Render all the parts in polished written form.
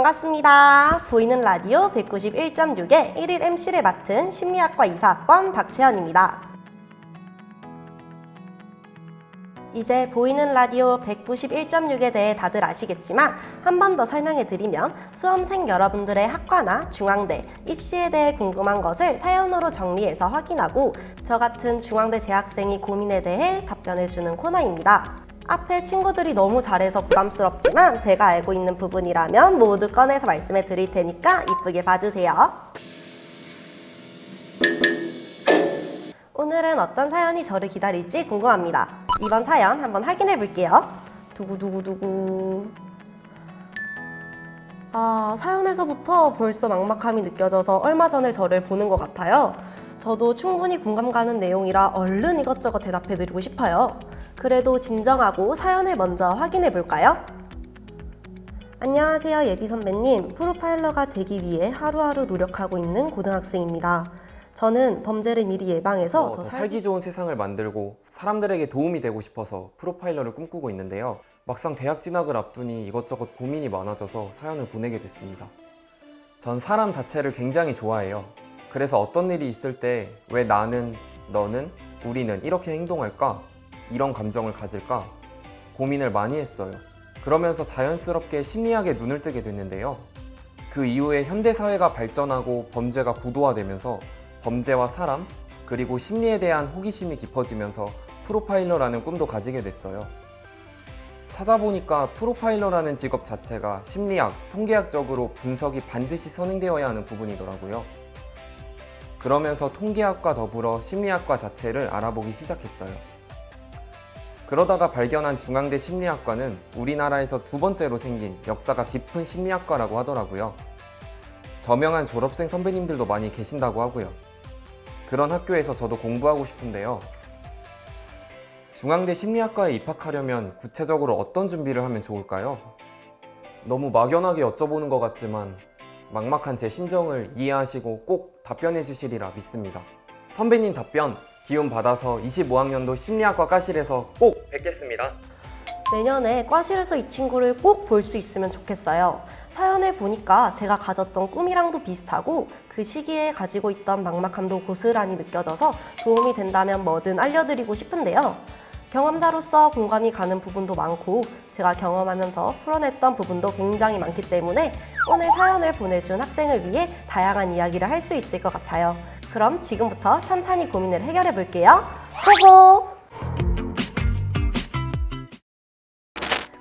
반갑습니다. 보이는 라디오 191.6의 1일 MC를 맡은 심리학과 이사학번 박채연입니다. 이제 보이는 라디오 191.6에 대해 다들 아시겠지만 한 번 더 설명해 드리면 수험생 여러분들의 학과나 중앙대, 입시에 대해 궁금한 것을 사연으로 정리해서 확인하고 저 같은 중앙대 재학생이 고민에 대해 답변해 주는 코너입니다. 앞에 친구들이 너무 잘해서 부담스럽지만 제가 알고 있는 부분이라면 모두 꺼내서 말씀해 드릴 테니까 이쁘게 봐주세요. 오늘은 어떤 사연이 저를 기다릴지 궁금합니다. 이번 사연 한번 확인해 볼게요. 두구두구두구. 사연에서부터 벌써 막막함이 느껴져서 얼마 전에 저를 보는 것 같아요. 저도 충분히 공감 가는 내용이라 얼른 이것저것 대답해 드리고 싶어요. 그래도 진정하고 사연을 먼저 확인해 볼까요? 안녕하세요, 예비 선배님. 프로파일러가 되기 위해 하루하루 노력하고 있는 고등학생입니다. 저는 범죄를 미리 예방해서 더 살기 좋은 세상을 만들고 사람들에게 도움이 되고 싶어서 프로파일러를 꿈꾸고 있는데요. 막상 대학 진학을 앞두니 이것저것 고민이 많아져서 사연을 보내게 됐습니다. 전 사람 자체를 굉장히 좋아해요. 그래서 어떤 일이 있을 때 왜 나는, 너는, 우리는 이렇게 행동할까? 이런 감정을 가질까? 고민을 많이 했어요. 그러면서 자연스럽게 심리학에 눈을 뜨게 됐는데요. 그 이후에 현대사회가 발전하고 범죄가 고도화되면서 범죄와 사람, 그리고 심리에 대한 호기심이 깊어지면서 프로파일러라는 꿈도 가지게 됐어요. 찾아보니까 프로파일러라는 직업 자체가 심리학, 통계학적으로 분석이 반드시 선행되어야 하는 부분이더라고요. 그러면서 통계학과 더불어 심리학과 자체를 알아보기 시작했어요. 그러다가 발견한 중앙대 심리학과는 우리나라에서 두 번째로 생긴 역사가 깊은 심리학과라고 하더라고요. 저명한 졸업생 선배님들도 많이 계신다고 하고요. 그런 학교에서 저도 공부하고 싶은데요. 중앙대 심리학과에 입학하려면 구체적으로 어떤 준비를 하면 좋을까요? 너무 막연하게 여쭤보는 것 같지만 막막한 제 심정을 이해하시고 꼭 답변해 주시리라 믿습니다. 선배님 답변 기운 받아서 25학년도 심리학과 과실에서 꼭 뵙겠습니다. 내년에 과실에서 이 친구를 꼭 볼 수 있으면 좋겠어요. 사연을 보니까 제가 가졌던 꿈이랑도 비슷하고 그 시기에 가지고 있던 막막함도 고스란히 느껴져서 도움이 된다면 뭐든 알려드리고 싶은데요. 경험자로서 공감이 가는 부분도 많고 제가 경험하면서 풀어냈던 부분도 굉장히 많기 때문에 오늘 사연을 보내준 학생을 위해 다양한 이야기를 할 수 있을 것 같아요. 그럼 지금부터 천천히 고민을 해결해 볼게요. 고고!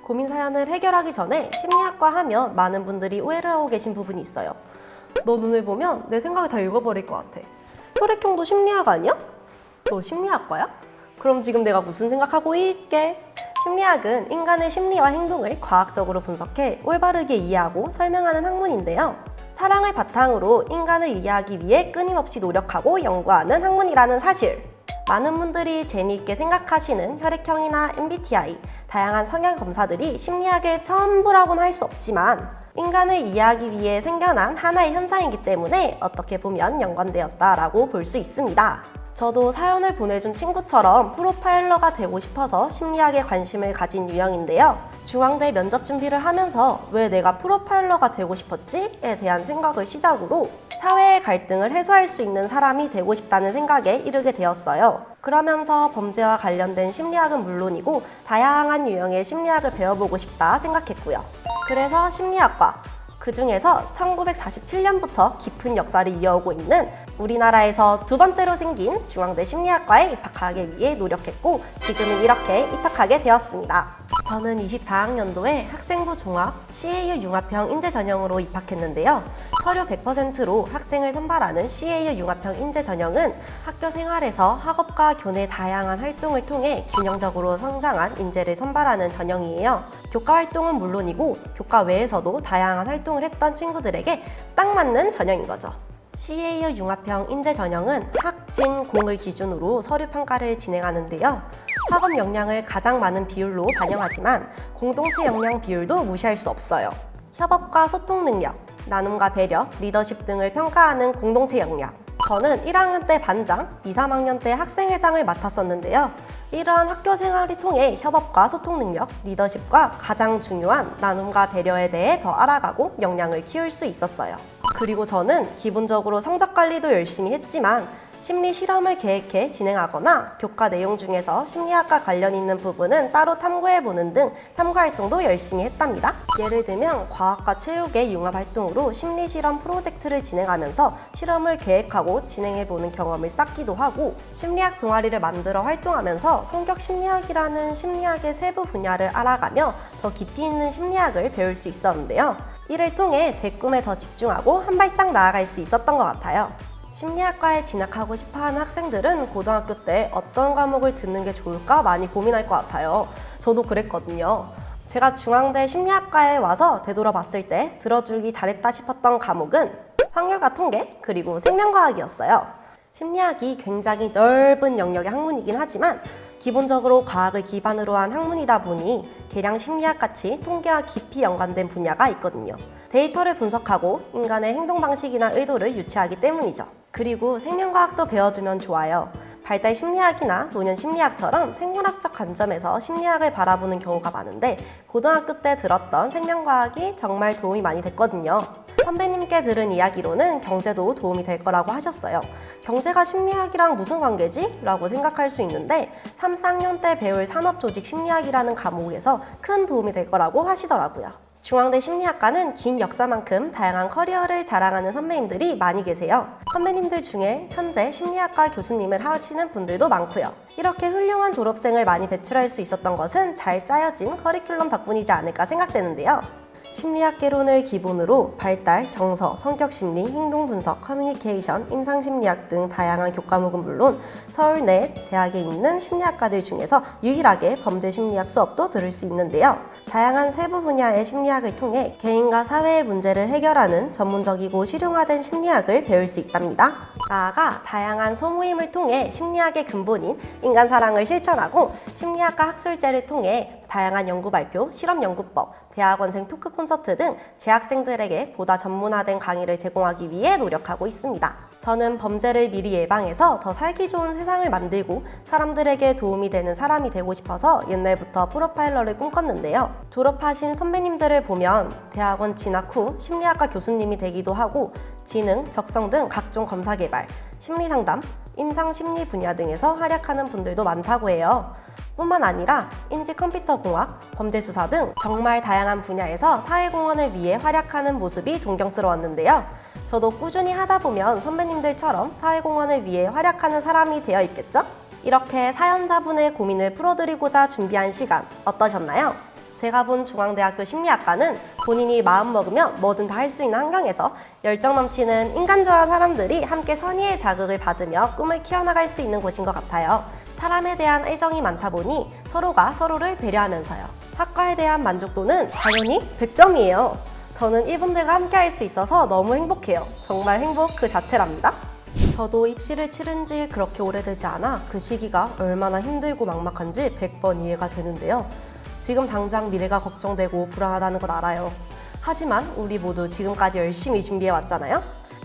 고민 사연을 해결하기 전에 심리학과 하면 많은 분들이 오해를 하고 계신 부분이 있어요. 너 눈을 보면 내 생각이 다 읽어버릴 것 같아. 혈액형도 심리학 아니야? 너 심리학과야? 그럼 지금 내가 무슨 생각하고 있게? 심리학은 인간의 심리와 행동을 과학적으로 분석해 올바르게 이해하고 설명하는 학문인데요. 사랑을 바탕으로 인간을 이해하기 위해 끊임없이 노력하고 연구하는 학문이라는 사실. 많은 분들이 재미있게 생각하시는 혈액형이나 MBTI, 다양한 성향 검사들이 심리학의 전부라고는 할 수 없지만 인간을 이해하기 위해 생겨난 하나의 현상이기 때문에 어떻게 보면 연관되었다라고 볼 수 있습니다. 저도 사연을 보내준 친구처럼 프로파일러가 되고 싶어서 심리학에 관심을 가진 유형인데요. 중앙대 면접 준비를 하면서 왜 내가 프로파일러가 되고 싶었지?에 대한 생각을 시작으로 사회의 갈등을 해소할 수 있는 사람이 되고 싶다는 생각에 이르게 되었어요. 그러면서 범죄와 관련된 심리학은 물론이고 다양한 유형의 심리학을 배워보고 싶다 생각했고요. 그래서 심리학과, 그 중에서 1947년부터 깊은 역사를 이어오고 있는 우리나라에서 두 번째로 생긴 중앙대 심리학과에 입학하기 위해 노력했고 지금은 이렇게 입학하게 되었습니다. 저는 24학년도에 학생부 종합 CAU 융합형 인재 전형으로 입학했는데요. 서류 100%로 학생을 선발하는 CAU 융합형 인재 전형은 학교 생활에서 학업과 교내 다양한 활동을 통해 균형적으로 성장한 인재를 선발하는 전형이에요. 교과 활동은 물론이고 교과 외에서도 다양한 활동을 했던 친구들에게 딱 맞는 전형인 거죠. CAU 융합형 인재 전형은 학, 진, 공을 기준으로 서류 평가를 진행하는데요. 학업 역량을 가장 많은 비율로 반영하지만 공동체 역량 비율도 무시할 수 없어요. 협업과 소통 능력, 나눔과 배려, 리더십 등을 평가하는 공동체 역량, 저는 1학년 때 반장, 2, 3학년 때 학생회장을 맡았었는데요. 이러한 학교 생활을 통해 협업과 소통 능력, 리더십과 가장 중요한 나눔과 배려에 대해 더 알아가고 역량을 키울 수 있었어요. 그리고 저는 기본적으로 성적 관리도 열심히 했지만 심리 실험을 계획해 진행하거나 교과 내용 중에서 심리학과 관련 있는 부분은 따로 탐구해보는 등 탐구 활동도 열심히 했답니다. 예를 들면 과학과 체육의 융합 활동으로 심리 실험 프로젝트를 진행하면서 실험을 계획하고 진행해보는 경험을 쌓기도 하고, 심리학 동아리를 만들어 활동하면서 성격 심리학이라는 심리학의 세부 분야를 알아가며 더 깊이 있는 심리학을 배울 수 있었는데요. 이를 통해 제 꿈에 더 집중하고 한 발짝 나아갈 수 있었던 것 같아요. 심리학과에 진학하고 싶어하는 학생들은 고등학교 때 어떤 과목을 듣는 게 좋을까 많이 고민할 것 같아요. 저도 그랬거든요. 제가 중앙대 심리학과에 와서 되돌아봤을 때 들어주기 잘했다 싶었던 과목은 확률과 통계, 그리고 생명과학이었어요. 심리학이 굉장히 넓은 영역의 학문이긴 하지만 기본적으로 과학을 기반으로 한 학문이다 보니 계량 심리학같이 통계와 깊이 연관된 분야가 있거든요. 데이터를 분석하고 인간의 행동 방식이나 의도를 유추하기 때문이죠. 그리고 생명과학도 배워주면 좋아요. 발달 심리학이나 노년 심리학처럼 생물학적 관점에서 심리학을 바라보는 경우가 많은데 고등학교 때 들었던 생명과학이 정말 도움이 많이 됐거든요. 선배님께 들은 이야기로는 경제도 도움이 될 거라고 하셨어요. 경제가 심리학이랑 무슨 관계지? 라고 생각할 수 있는데 3, 4학년 때 배울 산업조직 심리학이라는 과목에서 큰 도움이 될 거라고 하시더라고요. 중앙대 심리학과는 긴 역사만큼 다양한 커리어를 자랑하는 선배님들이 많이 계세요. 선배님들 중에 현재 심리학과 교수님을 하시는 분들도 많고요. 이렇게 훌륭한 졸업생을 많이 배출할 수 있었던 것은 잘 짜여진 커리큘럼 덕분이지 않을까 생각되는데요. 심리학개론을 기본으로 발달, 정서, 성격심리, 행동분석, 커뮤니케이션, 임상심리학 등 다양한 교과목은 물론 서울내 대학에 있는 심리학과들 중에서 유일하게 범죄심리학 수업도 들을 수 있는데요. 다양한 세부 분야의 심리학을 통해 개인과 사회의 문제를 해결하는 전문적이고 실용화된 심리학을 배울 수 있답니다. 나아가 다양한 소모임을 통해 심리학의 근본인 인간사랑을 실천하고 심리학과 학술제를 통해 다양한 연구 발표, 실험 연구법, 대학원생 토크 콘서트 등 재학생들에게 보다 전문화된 강의를 제공하기 위해 노력하고 있습니다. 저는 범죄를 미리 예방해서 더 살기 좋은 세상을 만들고 사람들에게 도움이 되는 사람이 되고 싶어서 옛날부터 프로파일러를 꿈꿨는데요. 졸업하신 선배님들을 보면 대학원 진학 후 심리학과 교수님이 되기도 하고 지능, 적성 등 각종 검사 개발, 심리상담, 임상심리 분야 등에서 활약하는 분들도 많다고 해요. 뿐만 아니라 인지컴퓨터공학, 범죄수사 등 정말 다양한 분야에서 사회공헌을 위해 활약하는 모습이 존경스러웠는데요. 저도 꾸준히 하다 보면 선배님들처럼 사회공헌을 위해 활약하는 사람이 되어 있겠죠? 이렇게 사연자분의 고민을 풀어드리고자 준비한 시간 어떠셨나요? 제가 본 중앙대학교 심리학과는 본인이 마음먹으면 뭐든 다 할 수 있는 환경에서 열정 넘치는 인간좋아한 사람들이 함께 선의의 자극을 받으며 꿈을 키워나갈 수 있는 곳인 것 같아요. 사람에 대한 애정이 많다 보니 서로가 서로를 배려하면서요. 학과에 대한 만족도는 당연히 100점이에요. 저는 이분들과 함께 할 수 있어서 너무 행복해요. 정말 행복 그 자체랍니다. 저도 입시를 치른 지 그렇게 오래되지 않아 그 시기가 얼마나 힘들고 막막한지 100번 이해가 되는데요. 지금 당장 미래가 걱정되고 불안하다는 건 알아요. 하지만 우리 모두 지금까지 열심히 준비해왔잖아요.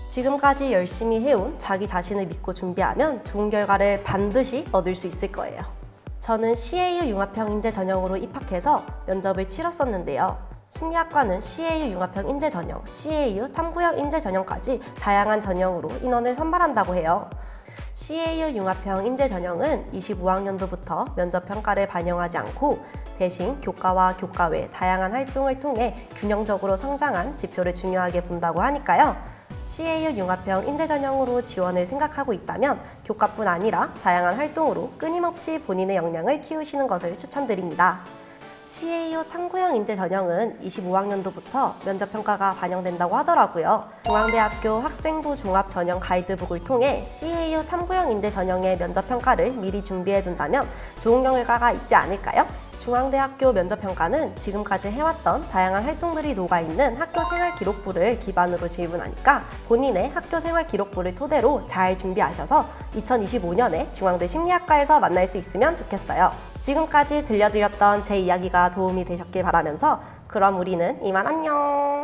지금까지 열심히 해온 자기 자신을 믿고 준비하면 좋은 결과를 반드시 얻을 수 있을 거예요. 저는 CAU 융합형 인재 전형으로 입학해서 면접을 치렀었는데요. 심리학과는 CAU 융합형 인재 전형, CAU 탐구형 인재 전형까지 다양한 전형으로 인원을 선발한다고 해요. CAU 융합형 인재 전형은 25학년도부터 면접 평가를 반영하지 않고 대신 교과와 교과 외 다양한 활동을 통해 균형적으로 성장한 지표를 중요하게 본다고 하니까요. CAU 융합형 인재 전형으로 지원을 생각하고 있다면 교과뿐 아니라 다양한 활동으로 끊임없이 본인의 역량을 키우시는 것을 추천드립니다. CAU 탐구형 인재 전형은 25학년도부터 면접 평가가 반영된다고 하더라고요. 중앙대학교 학생부 종합 전형 가이드북을 통해 CAU 탐구형 인재 전형의 면접 평가를 미리 준비해 둔다면 좋은 결과가 있지 않을까요? 중앙대학교 면접평가는 지금까지 해왔던 다양한 활동들이 녹아있는 학교생활 기록부를 기반으로 질문하니까 본인의 학교생활 기록부를 토대로 잘 준비하셔서 2025년에 중앙대 심리학과에서 만날 수 있으면 좋겠어요. 지금까지 들려드렸던 제 이야기가 도움이 되셨길 바라면서 그럼 우리는 이만 안녕!